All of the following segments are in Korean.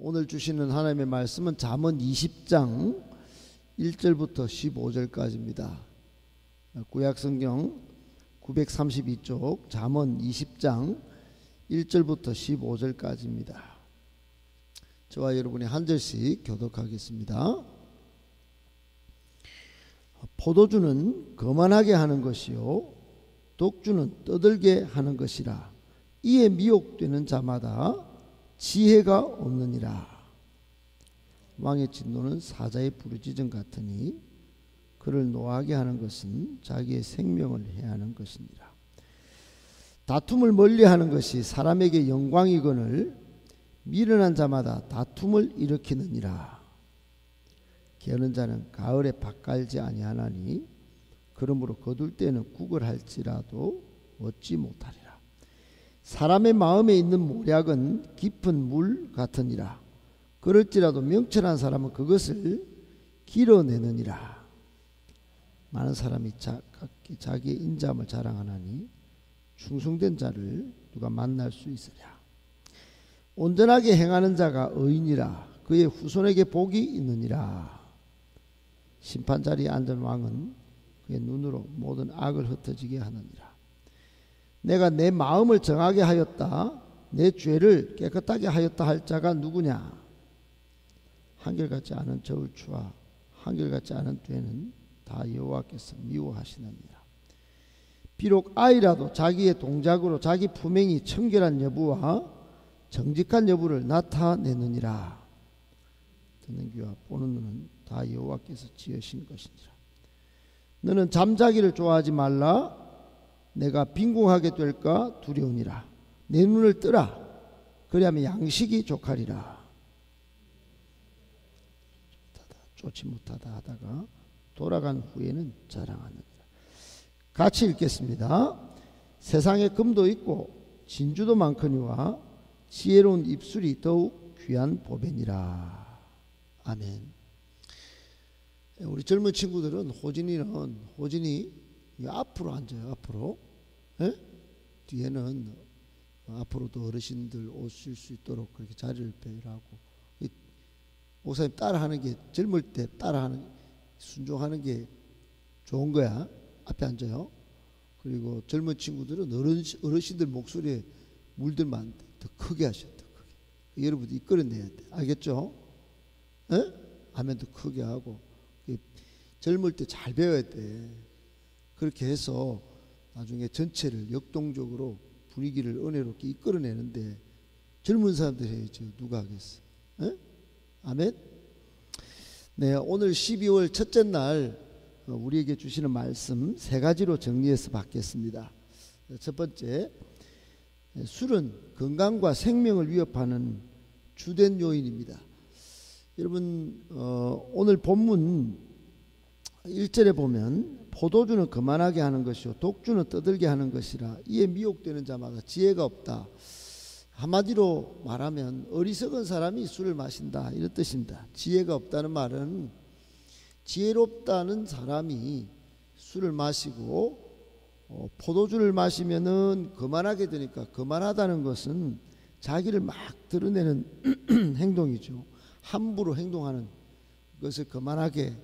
오늘 주시는 하나님의 말씀은 잠언 20장 1절부터 15절까지입니다. 구약성경 932쪽 잠언 20장 1절부터 15절까지입니다. 저와 여러분이 한 절씩 교독하겠습니다. 포도주는 거만하게 하는 것이요 독주는 떠들게 하는 것이라. 이에 미혹되는 자마다 지혜가 없느니라. 왕의 진노는 사자의 부르짖음 같으니 그를 노하게 하는 것은 자기의 생명을 해하는 것이니라. 다툼을 멀리하는 것이 사람에게 영광이거늘 미련한 자마다 다툼을 일으키느니라. 게으른 자는 가을에 밭 갈지 아니하나니 그러므로 거둘 때는 구걸할지라도 얻지 못하리라. 사람의 마음에 있는 모략은 깊은 물 같으니라. 그럴지라도 명철한 사람은 그것을 길어내느니라. 많은 사람이 자기의 인자함을 자랑하나니 충성된 자를 누가 만날 수 있으랴. 온전하게 행하는 자가 의인이라. 그의 후손에게 복이 있느니라. 심판 자리에 앉은 왕은 그의 눈으로 모든 악을 흩어지게 하느니라. 내가 내 마음을 정하게 하였다. 내 죄를 깨끗하게 하였다 할 자가 누구냐? 한결같지 않은 저울추와 한결같지 않은 쇠는 다 여호와께서 미워하시느니라. 비록 아이라도 자기의 동작으로 자기 품행이 청결한 여부와 정직한 여부를 나타내느니라. 듣는 귀와 보는 눈은 다 여호와께서 지으신 것이니라. 너는 잠자기를 좋아하지 말라. 내가 빈궁하게 될까 두려우니라. 내 눈을 뜨라. 그리하면 양식이 족하리라. 좋지 못하다 하다가 돌아간 후에는 자랑하느니라. 같이 읽겠습니다. 세상에 금도 있고 진주도 많거니와 지혜로운 입술이 더욱 귀한 보배니라. 아멘. 우리 젊은 친구들은 호진이 앞으로 앉아요. 앞으로. 에? 뒤에는 앞으로도 어르신들 오실 수 있도록 그렇게 자리를 배려하고, 목사님 따라하는 게, 젊을 때 따라하는 순종하는 게 좋은 거야. 앞에 앉아요. 그리고 젊은 친구들은 어르신들 목소리에 물들면 안 돼. 더 크게 하셔. 더 크게. 여러분도 이끌어내야 돼. 알겠죠? 에? 하면 더 크게 하고. 젊을 때 잘 배워야 돼. 그렇게 해서 나중에 전체를 역동적으로 분위기를 은혜롭게 이끌어내는데 젊은 사람들 해야죠. 누가 하겠어? 에? 아멘. 네, 오늘 12월 첫째 날 우리에게 주시는 말씀 세 가지로 정리해서 받겠습니다. 첫 번째, 술은 건강과 생명을 위협하는 주된 요인입니다. 여러분, 오늘 본문 1절에 보면 포도주는 거만하게 하는 것이요 독주는 떠들게 하는 것이라. 이에 미혹되는 자마다 지혜가 없다. 한마디로 말하면 어리석은 사람이 술을 마신다, 이런 뜻입니다. 지혜가 없다는 말은 지혜롭다는 사람이 술을 마시고 포도주를 마시면은 거만하게 되니까, 거만하다는 것은 자기를 막 드러내는 행동이죠. 함부로 행동하는 것을 거만하게,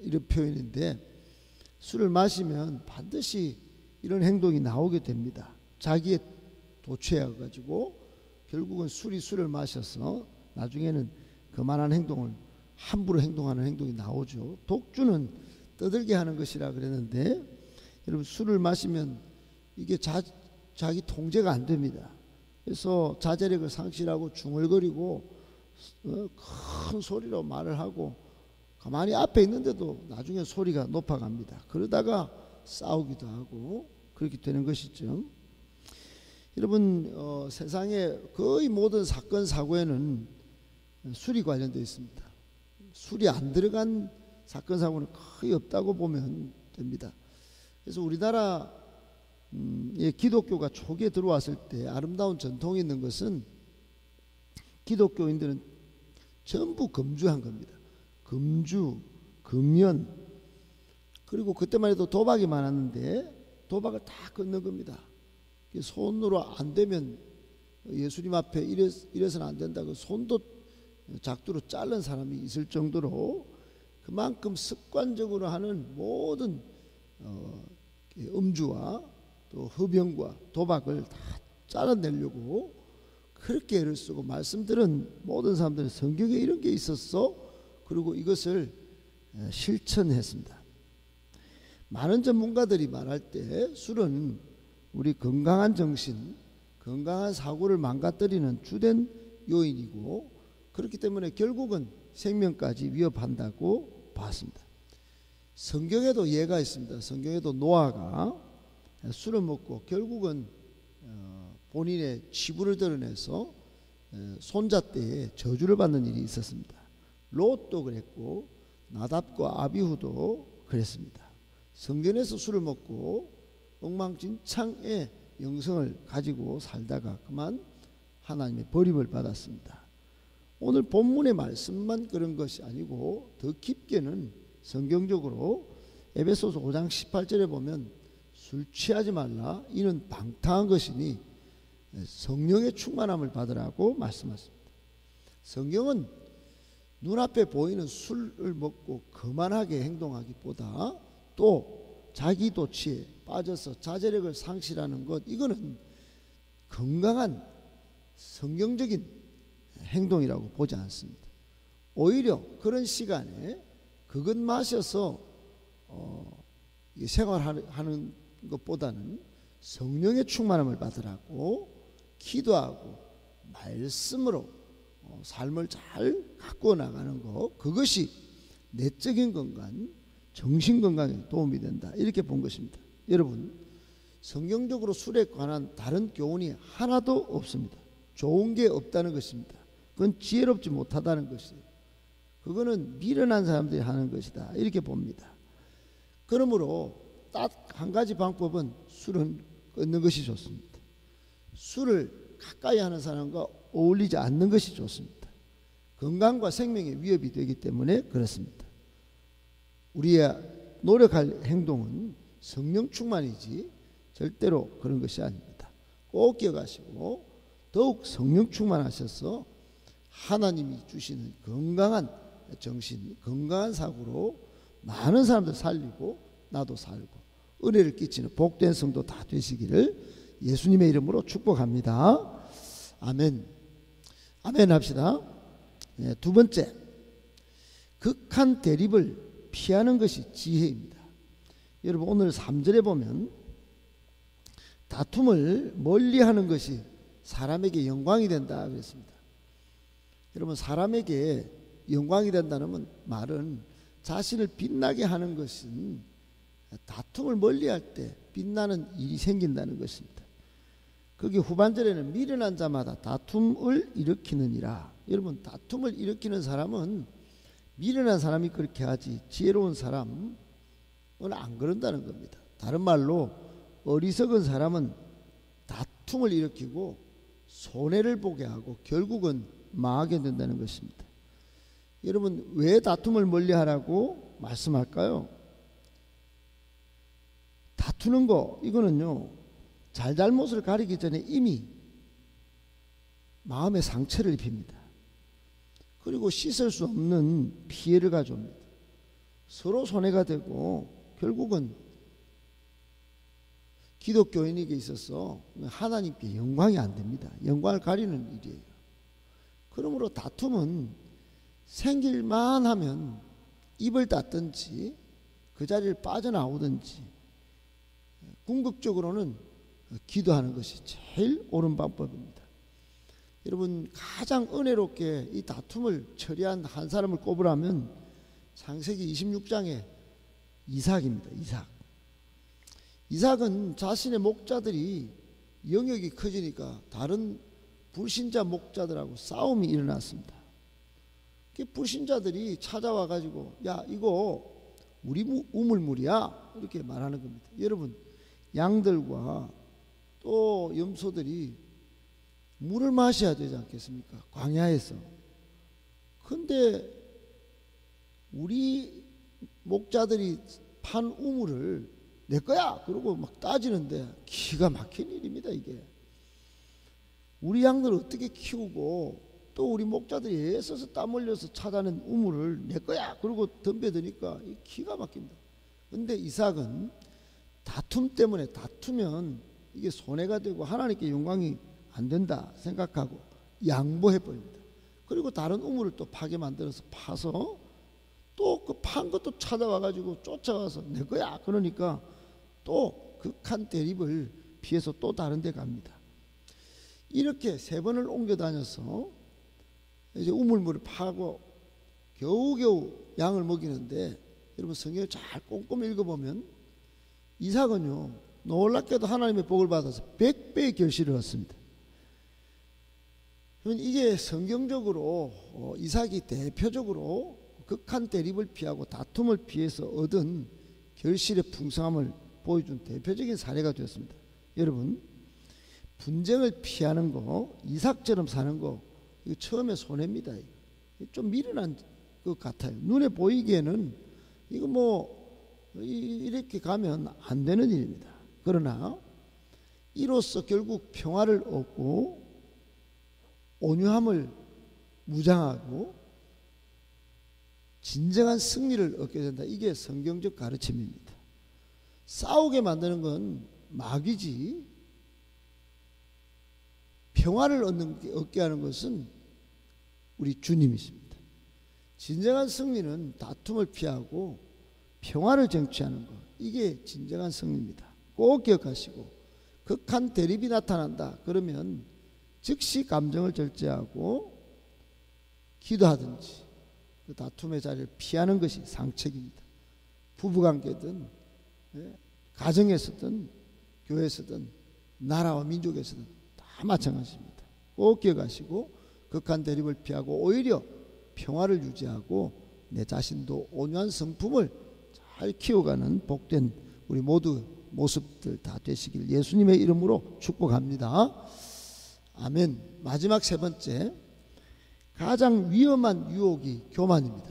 이런 표현인데, 술을 마시면 반드시 이런 행동이 나오게 됩니다. 자기에 도취해가지고 결국은 술을 마셔서 나중에는 그만한 행동을, 함부로 행동하는 행동이 나오죠. 독주는 떠들게 하는 것이라 그랬는데, 여러분, 술을 마시면 이게 자기 통제가 안 됩니다. 그래서 자제력을 상실하고 중얼거리고 큰 소리로 말을 하고 가만히 앞에 있는데도 나중에 소리가 높아갑니다. 그러다가 싸우기도 하고 그렇게 되는 것이죠. 여러분, 세상의 거의 모든 사건 사고에는 술이 관련되어 있습니다. 술이 안 들어간 사건 사고는 거의 없다고 보면 됩니다. 그래서 우리나라 기독교가 초기에 들어왔을 때 아름다운 전통이 있는 것은 기독교인들은 전부 금주한 겁니다. 금주, 금연, 그리고 그때만 해도 도박이 많았는데 도박을 다 끊는 겁니다. 손으로 안 되면 예수님 앞에 이래서는 안 된다. 그 손도 작두로 자른 사람이 있을 정도로 그만큼 습관적으로 하는 모든 음주와 또 흡연과 도박을 다 잘라내려고 그렇게 애를 쓰고 말씀들은 모든 사람들은 성경에 이런 게 있었어. 그리고 이것을 실천했습니다. 많은 전문가들이 말할 때 술은 우리 건강한 정신, 건강한 사고를 망가뜨리는 주된 요인이고 그렇기 때문에 결국은 생명까지 위협한다고 봤습니다. 성경에도 예가 있습니다. 성경에도 노아가 술을 먹고 결국은 본인의 치부를 드러내서 손자 때에 저주를 받는 일이 있었습니다. 롯도 그랬고 나답과 아비후도 그랬습니다. 성전에서 술을 먹고 엉망진창의 영성을 가지고 살다가 그만 하나님의 버림을 받았습니다. 오늘 본문의 말씀만 그런 것이 아니고 더 깊게는 성경적으로 에베소서 5장 18절에 보면 술 취하지 말라 이는 방탕한 것이니 성령의 충만함을 받으라고 말씀하십니다. 성경은 눈앞에 보이는 술을 먹고 거만하게 행동하기보다 또 자기 도취에 빠져서 자제력을 상실하는 것, 이거는 건강한 성경적인 행동이라고 보지 않습니다. 오히려 그런 시간에 그것 마셔서 생활하는 것보다는 성령의 충만함을 받으라고 기도하고 말씀으로 삶을 잘 가꾸어 나가는 것, 그것이 내적인 건강, 정신 건강에 도움이 된다, 이렇게 본 것입니다. 여러분, 성경적으로 술에 관한 다른 교훈이 하나도 없습니다. 좋은 게 없다는 것입니다. 그건 지혜롭지 못하다는 것이에요. 그거는 미련한 사람들이 하는 것이다, 이렇게 봅니다. 그러므로 딱 한 가지 방법은 술은 끊는 것이 좋습니다. 술을 가까이 하는 사람과 어울리지 않는 것이 좋습니다. 건강과 생명에 위협이 되기 때문에 그렇습니다. 우리의 노력할 행동은 성령 충만이지 절대로 그런 것이 아닙니다. 꼭 기억하시고 더욱 성령 충만하셔서 하나님이 주시는 건강한 정신, 건강한 사고로 많은 사람들 살리고 나도 살고 은혜를 끼치는 복된 성도 다 되시기를 예수님의 이름으로 축복합니다. 아멘. 아멘 합시다. 두 번째, 극한 대립을 피하는 것이 지혜입니다. 여러분, 오늘 3절에 보면 다툼을 멀리하는 것이 사람에게 영광이 된다 그랬습니다. 여러분, 사람에게 영광이 된다는 말은 자신을 빛나게 하는 것은 다툼을 멀리할 때 빛나는 일이 생긴다는 것입니다. 거기 후반절에는 미련한 자마다 다툼을 일으키느니라. 여러분, 다툼을 일으키는 사람은 미련한 사람이 그렇게 하지 지혜로운 사람은 안 그런다는 겁니다. 다른 말로 어리석은 사람은 다툼을 일으키고 손해를 보게 하고 결국은 망하게 된다는 것입니다. 여러분, 왜 다툼을 멀리하라고 말씀할까요? 다투는 거, 이거는요, 잘잘못을 가리기 전에 이미 마음의 상처를 입힙니다. 그리고 씻을 수 없는 피해를 가져옵니다. 서로 손해가 되고 결국은 기독교인에게 있어서 하나님께 영광이 안 됩니다. 영광을 가리는 일이에요. 그러므로 다툼은 생길만 하면 입을 닫든지 그 자리를 빠져나오든지 궁극적으로는 기도하는 것이 제일 옳은 방법입니다. 여러분, 가장 은혜롭게 이 다툼을 처리한 한 사람을 꼽으라면 창세기 26장의 이삭입니다. 이삭은 자신의 목자들이 영역이 커지니까 다른 불신자 목자들하고 싸움이 일어났습니다. 불신자들이 찾아와 가지고 야, 이거 우리 우물물이야, 이렇게 말하는 겁니다. 여러분, 양들과 또 염소들이 물을 마셔야 되지 않겠습니까? 광야에서. 근데 우리 목자들이 판 우물을 내 거야 그러고 막 따지는데 기가 막힌 일입니다. 이게 우리 양들을 어떻게 키우고 또 우리 목자들이 애써서 땀 흘려서 찾아낸 우물을 내 거야 그러고 덤벼드니까 기가 막힙니다. 근데 이삭은 다툼 때문에 다투면 이게 손해가 되고 하나님께 영광이 안 된다 생각하고 양보해 버립니다. 그리고 다른 우물을 또 파게 만들어서 파서 또 그 판 것도 찾아와 가지고 쫓아와서 내 거야 그러니까 또 극한 대립을 피해서 또 다른 데 갑니다. 이렇게 3번을 옮겨 다녀서 이제 우물물을 파고 겨우겨우 양을 먹이는데, 여러분 성경을 잘 꼼꼼히 읽어보면 이삭은요 놀랍게도 하나님의 복을 받아서 100배의 결실을 얻습니다. 이게 성경적으로 이삭이 대표적으로 극한 대립을 피하고 다툼을 피해서 얻은 결실의 풍성함을 보여준 대표적인 사례가 되었습니다. 여러분, 분쟁을 피하는 거, 이삭처럼 사는 거, 이거 처음에 손해입니다. 좀 미련한 것 같아요. 눈에 보이기에는 이거 뭐 이렇게 가면 안 되는 일입니다. 그러나 이로써 결국 평화를 얻고 온유함을 무장하고 진정한 승리를 얻게 된다. 이게 성경적 가르침입니다. 싸우게 만드는 건 마귀지, 평화를 얻게 하는 것은 우리 주님이십니다. 진정한 승리는 다툼을 피하고 평화를 쟁취하는 것, 이게 진정한 승리입니다. 꼭 기억하시고, 극한 대립이 나타난다 그러면 즉시 감정을 절제하고 기도하든지 그 다툼의 자리를 피하는 것이 상책입니다. 부부관계든 가정에서든 교회에서든 나라와 민족에서든 다 마찬가지입니다. 꼭 기억하시고 극한 대립을 피하고 오히려 평화를 유지하고 내 자신도 온유한 성품을 잘 키워가는 복된 우리 모두 모습들 다 되시길 예수님의 이름으로 축복합니다. 아멘. 마지막 3번째, 가장 위험한 유혹이 교만입니다.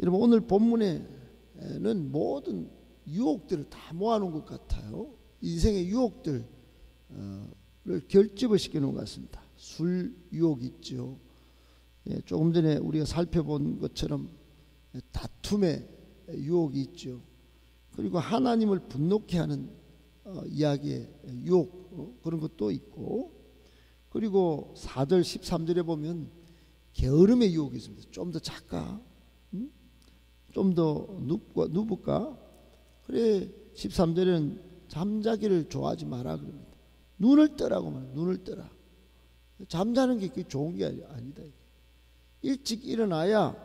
여러분, 오늘 본문에는 모든 유혹들을 다 모아놓은 것 같아요. 인생의 유혹들을 결집을 시켜놓은 것 같습니다. 술 유혹이 있죠. 조금 전에 우리가 살펴본 것처럼 다툼의 유혹이 있죠. 그리고 하나님을 분노케 하는 이야기의 유혹, 그런 것도 있고, 그리고 4절 13절에 보면 게으름의 유혹이 있습니다. 좀 더 작가, 좀 더 누울까? 그래 13절에는 잠자기를 좋아하지 마라 그럽니다. 눈을 뜨라고 말해요. 눈을 뜨라. 잠자는 게 그게 좋은 게 아니다. 일찍 일어나야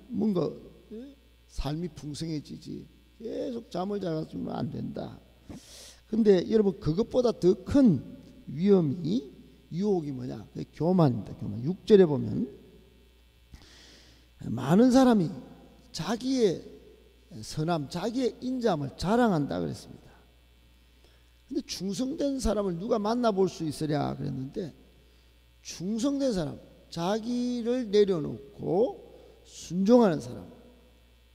뭔가 삶이 풍성해지지. 계속 잠을 자가지고는 안 된다. 근데 여러분, 그것보다 더 큰 위험이, 유혹이 뭐냐? 교만입니다. 교만. 6절에 보면 많은 사람이 자기의 선함, 자기의 인자함을 자랑한다 그랬습니다. 근데 충성된 사람을 누가 만나볼 수 있으랴 그랬는데, 충성된 사람, 자기를 내려놓고 순종하는 사람,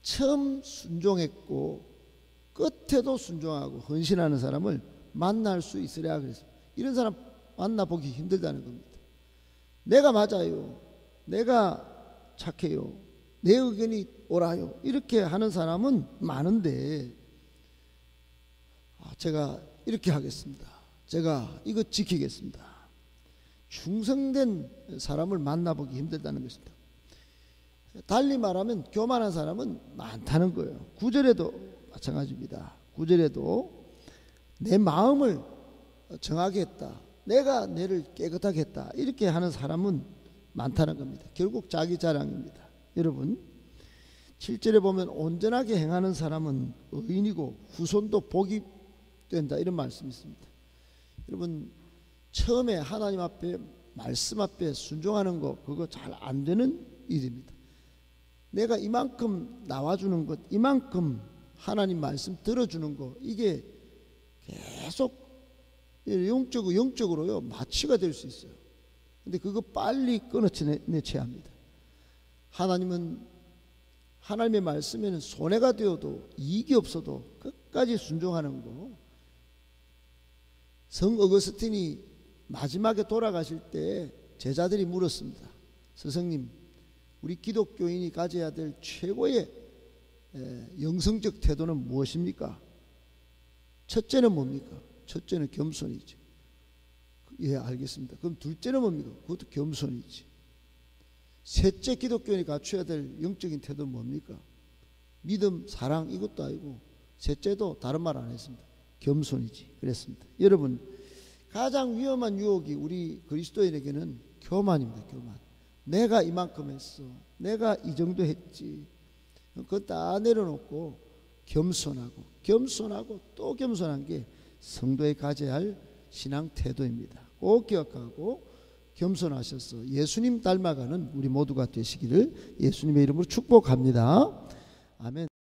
처음 순종했고 끝에도 순종하고 헌신하는 사람을 만날 수 있으랴 그랬습니다. 이런 사람 만나보기 힘들다는 겁니다. 내가 맞아요, 내가 착해요, 내 의견이 옳아요, 이렇게 하는 사람은 많은데, 제가 이렇게 하겠습니다, 제가 이거 지키겠습니다, 충성된 사람을 만나보기 힘들다는 것입니다. 달리 말하면 교만한 사람은 많다는 거예요. 9절에도 마찬가지입니다. 9절에도 내 마음을 정하게 했다, 내가 내를 깨끗하게 했다, 이렇게 하는 사람은 많다는 겁니다. 결국 자기 자랑입니다. 여러분, 7절에 보면 온전하게 행하는 사람은 의인이고 후손도 복이 된다, 이런 말씀이 있습니다. 여러분, 처음에 하나님 앞에, 말씀 앞에 순종하는 거, 그거 잘 안 되는 일입니다. 내가 이만큼 나와주는 것, 이만큼 하나님 말씀 들어주는 거, 이게 계속 영적으로요 마취가 될 수 있어요. 근데 그거 빨리 끊어내쳐야 합니다. 하나님은, 하나님의 말씀에는 손해가 되어도 이익이 없어도 끝까지 순종하는 거. 성 어거스틴이 마지막에 돌아가실 때 제자들이 물었습니다. 스승님, 우리 기독교인이 가져야 될 최고의 영성적 태도는 무엇입니까? 첫째는 뭡니까? 첫째는 겸손이지. 예, 알겠습니다. 그럼 둘째는 뭡니까? 그것도 겸손이지. 셋째 기독교인이 갖춰야 될 영적인 태도는 뭡니까? 믿음, 사랑 이것도 아니고 셋째도 다른 말 안 했습니다. 겸손이지. 그랬습니다. 여러분, 가장 위험한 유혹이 우리 그리스도인에게는 교만입니다. 교만. 내가 이만큼 했어. 내가 이 정도 했지. 그거 다 내려놓고 겸손하고 또 겸손한 게 성도에 가져야 할 신앙 태도입니다. 꼭 기억하고 겸손하셔서 예수님 닮아가는 우리 모두가 되시기를 예수님의 이름으로 축복합니다. 아멘.